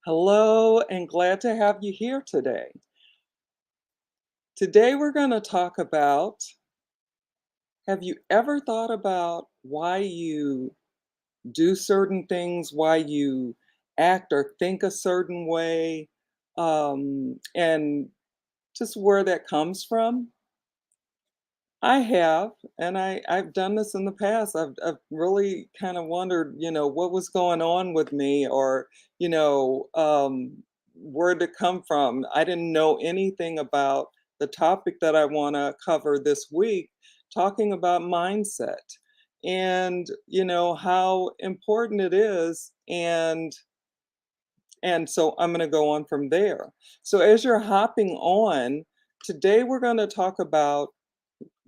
Hello, and glad to have you here today. Today, we're going to talk about, have you ever thought about why you do certain things, why you act or think a certain way, and just where that comes from? I have, and I've done this in the past. I've really kind of wondered, what was going on with me, or where'd it come from. I didn't know anything about the topic that I want to cover this week, talking about mindset, and how important it is, and so I'm going to go on from there. So as you're hopping on, today we're going to talk about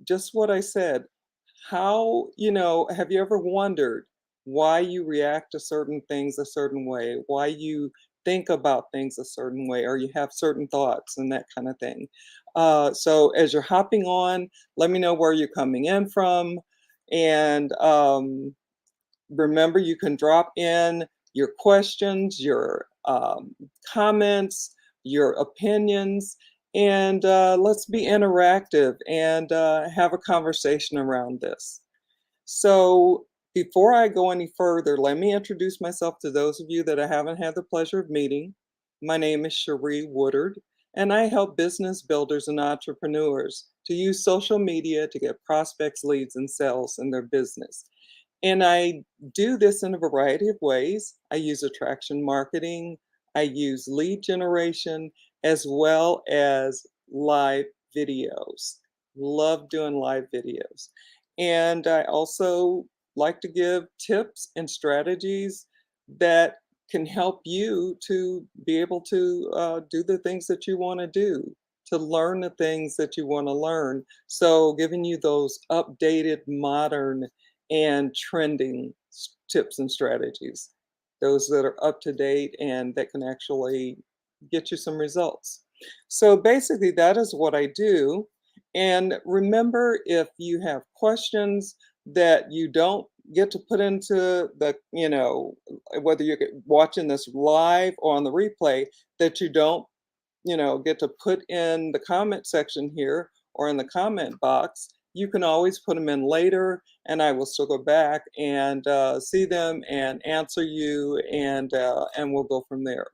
just what I said. Have you ever wondered why you react to certain things a certain way, why you think about things a certain way, or you have certain thoughts and that kind of thing? So as you're hopping on, let me know where you're coming in from. And remember, you can drop in your questions, your comments, your opinions, and let's be interactive and have a conversation around this. So, before I go any further, let me introduce myself to those of you that I haven't had the pleasure of meeting. My name is Cherie Woodard, and I help business builders and entrepreneurs to use social media to get prospects, leads, and sales in their business. And I do this in a variety of ways. I use attraction marketing, I use lead generation, as well as live videos. Love doing live videos. And I also like to give tips and strategies that can help you to be able to do the things that you want to do, to learn the things that you want to learn. So, giving you those updated, modern, and trending tips and strategies, those that are up to date and that can actually get you some results. So basically, that is what I do. And remember, if you have questions that you don't get to put into whether you're watching this live or on the replay, that you don't get to put in the comment section here or in the comment box, you can always put them in later, and I will still go back and see them and answer you, and we'll go from there.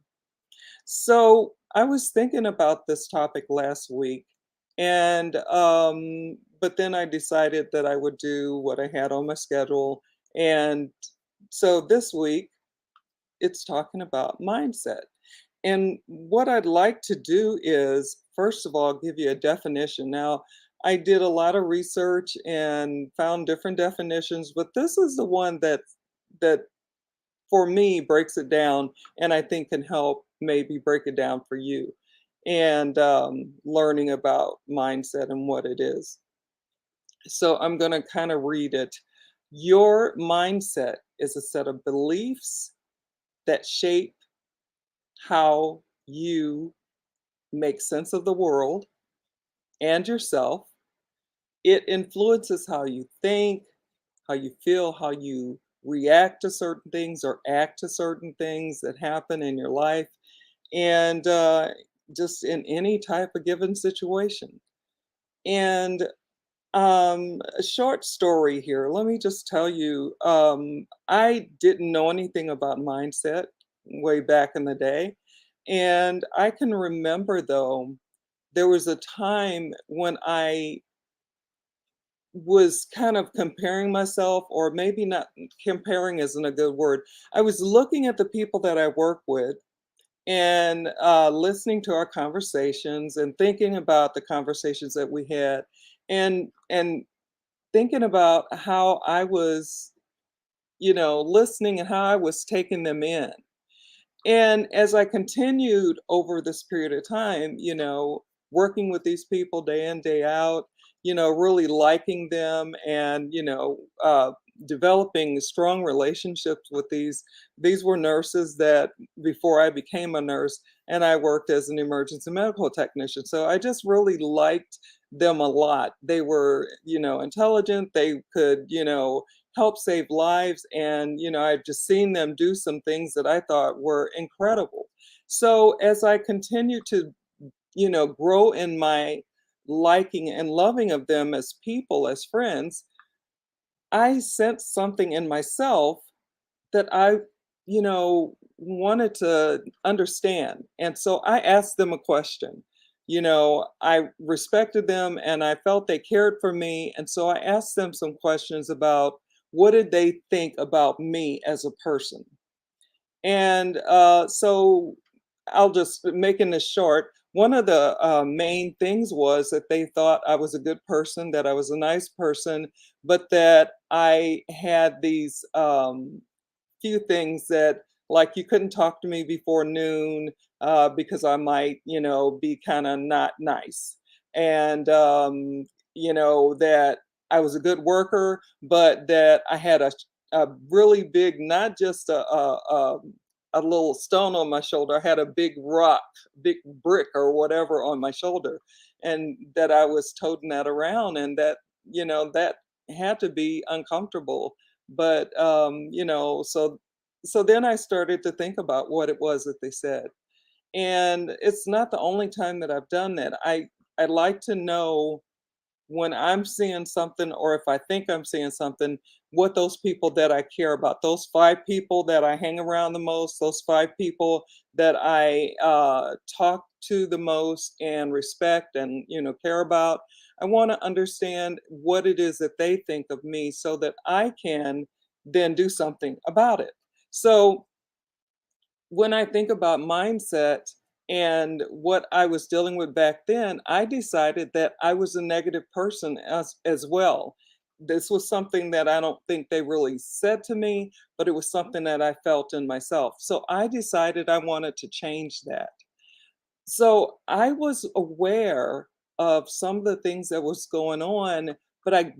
So I was thinking about this topic last week, and but then I decided that I would do what I had on my schedule, and so this week it's talking about mindset. And what I'd like to do is, first of all, give you a definition. Now, I did a lot of research and found different definitions, but this is the one that for me breaks it down, and I think can help maybe break it down for you. And learning about mindset and what it is. So I'm going to kind of read it. Your mindset is a set of beliefs that shape how you make sense of the world and yourself. It influences how you think, how you feel, how you react to certain things or act to certain things that happen in your life, and just in any type of given situation. And a short story here. Let me just tell you, I didn't know anything about mindset way back in the day. And I can remember, though, there was a time when I was kind of comparing myself, or maybe not, comparing isn't a good word. I was looking at the people that I work with and listening to our conversations and thinking about the conversations that we had, and thinking about how I was, listening and how I was taking them in. And as I continued over this period of time, working with these people day in, day out, really liking them, and, developing strong relationships with these were nurses that before I became a nurse, and I worked as an emergency medical technician. So I just really liked them a lot. They were, intelligent, they could, help save lives, and I've just seen them do some things that I thought were incredible. So as I continue to, grow in my liking and loving of them as people, as friends, I sensed something in myself that I, wanted to understand. And so I asked them a question. I respected them and I felt they cared for me. And so I asked them some questions about what did they think about me as a person. And so I'll just making this short. One of the main things was that they thought I was a good person, that I was a nice person, but that I had these few things that, like, you couldn't talk to me before noon because I might, be kind of not nice. And, that I was a good worker, but that I had a really big, not just a little stone on my shoulder. I had a big rock, big brick or whatever on my shoulder, and that I was toting that around, and that, that had to be uncomfortable. But so then I started to think about what it was that they said. And it's not the only time that I've done that. I like to know when I'm seeing something, or if I think I'm seeing something, what those people that I care about, those 5 people that I hang around the most, those 5 people that I talk to the most and respect and, care about, I want to understand what it is that they think of me so that I can then do something about it. So when I think about mindset and what I was dealing with back then, I decided that I was a negative person as well. This was something that I don't think they really said to me, but it was something that I felt in myself. So I decided I wanted to change that. So I was aware of some of the things that was going on, but I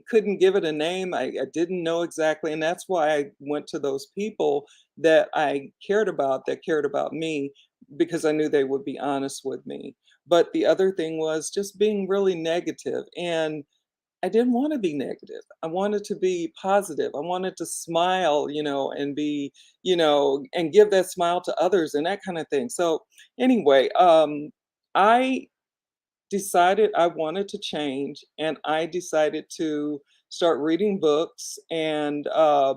couldn't give it a name. I didn't know exactly, and that's why I went to those people that I that cared about me, because I knew they would be honest with me. But the other thing was just being really negative, and I didn't want to be negative. I wanted to be positive. I wanted to smile, and be, and give that smile to others and that kind of thing. So anyway, I decided I wanted to change, and I decided to start reading books, and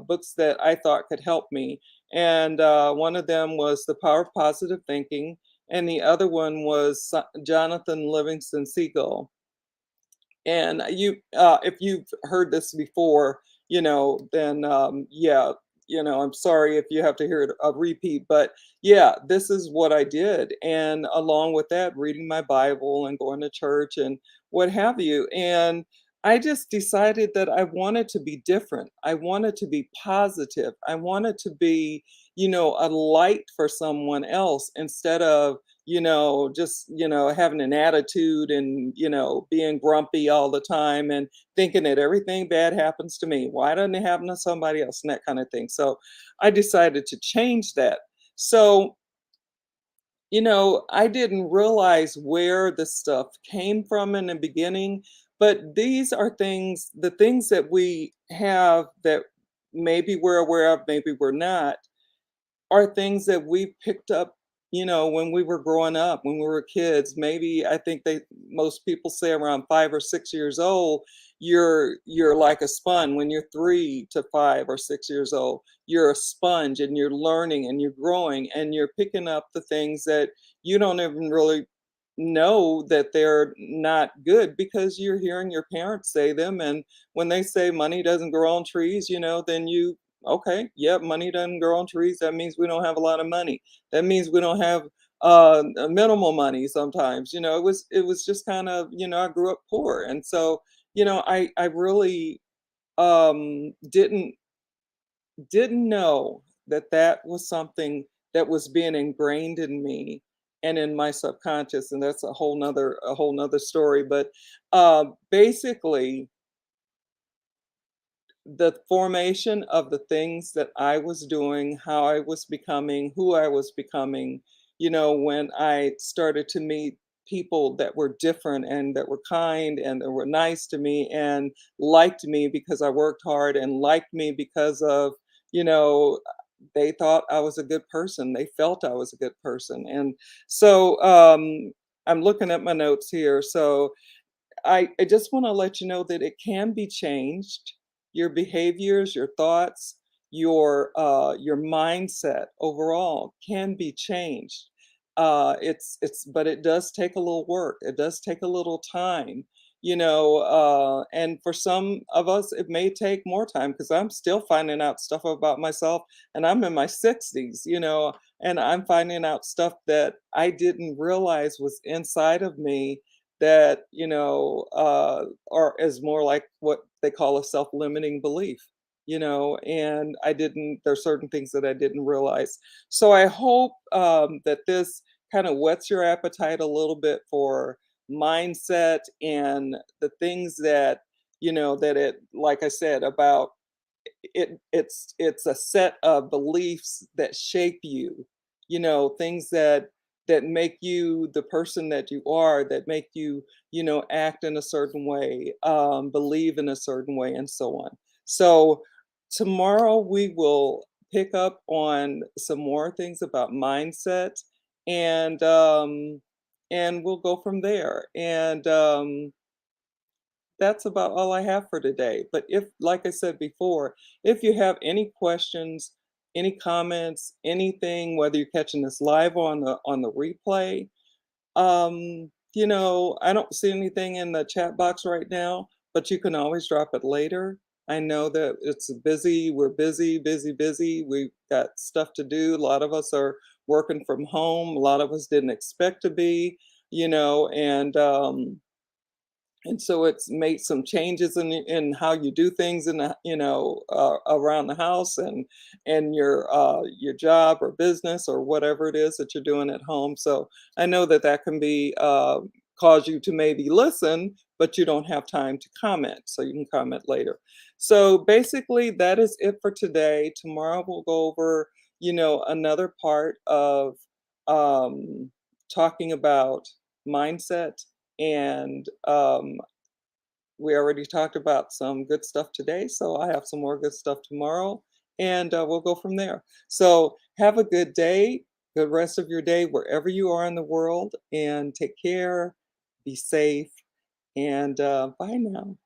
books that I thought could help me. And one of them was The Power of Positive Thinking, and the other one was Jonathan Livingston Seagull. And if you've heard this before, then yeah, I'm sorry if you have to hear it a repeat, but yeah, this is what I did. And along with that, reading my Bible and going to church and what have you. And I just decided that I wanted to be different. I wanted to be positive. I wanted to be, a light for someone else instead of just, having an attitude and, being grumpy all the time and thinking that everything bad happens to me. Why doesn't it happen to somebody else? And that kind of thing. So I decided to change that. So, I didn't realize where the stuff came from in the beginning, but these are the things that we have that maybe we're aware of, maybe we're not, are things that we picked up, when we were growing up, when we were kids. Maybe I think most people say around 5 or 6 years old, you're like a sponge. When you're 3 to 5 or 6 years old, you're a sponge and you're learning and you're growing and you're picking up the things that you don't even really know that they're not good because you're hearing your parents say them. And when they say money doesn't grow on trees, then you okay, yep, money doesn't grow on trees. That means we don't have a lot of money. That means we don't have minimal money sometimes. It was just kind of, I grew up poor. And so, I really didn't know that that was something that was being ingrained in me and in my subconscious. And that's a whole nother story. But basically, the formation of the things that I was doing, how I was becoming, who I was becoming, when I started to meet people that were different and that were kind and that were nice to me and liked me because I worked hard and liked me because of, you know, they thought I was a good person. They felt I was a good person. And so I'm looking at my notes here. So I just want to let you know that it can be changed. Your behaviors, your thoughts, your mindset overall can be changed. But it does take a little work. It does take a little time, and for some of us it may take more time because I'm still finding out stuff about myself, and I'm in my 60s, and I'm finding out stuff that I didn't realize was inside of me that or is more like what they call a self-limiting belief, and there's certain things that I didn't realize. So I hope that this kind of whets your appetite a little bit for mindset and the things that that it, like I said, about it's a set of beliefs that shape you, things that make you the person that you are, that make you, act in a certain way, believe in a certain way, and so on. So tomorrow we will pick up on some more things about mindset, and we'll go from there. And that's about all I have for today. But if, like I said before, if you have any questions, any comments, anything, whether you're catching this live on the replay, I don't see anything in the chat box right now, but you can always drop it later. I know that it's busy. We're busy, busy, busy. We've got stuff to do. A lot of us are working from home. A lot of us didn't expect to be, and so it's made some changes in how you do things in the, around the house, and your job or business or whatever it is that you're doing at home. So I know that that can be cause you to maybe listen, but you don't have time to comment. So you can comment later. So basically, that is it for today. Tomorrow we'll go over, another part of um, talking about mindset, and we already talked about some good stuff today, so I have some more good stuff tomorrow, and we'll go from there. So have a good day, good rest of your day wherever you are in the world, and take care, be safe, and bye now.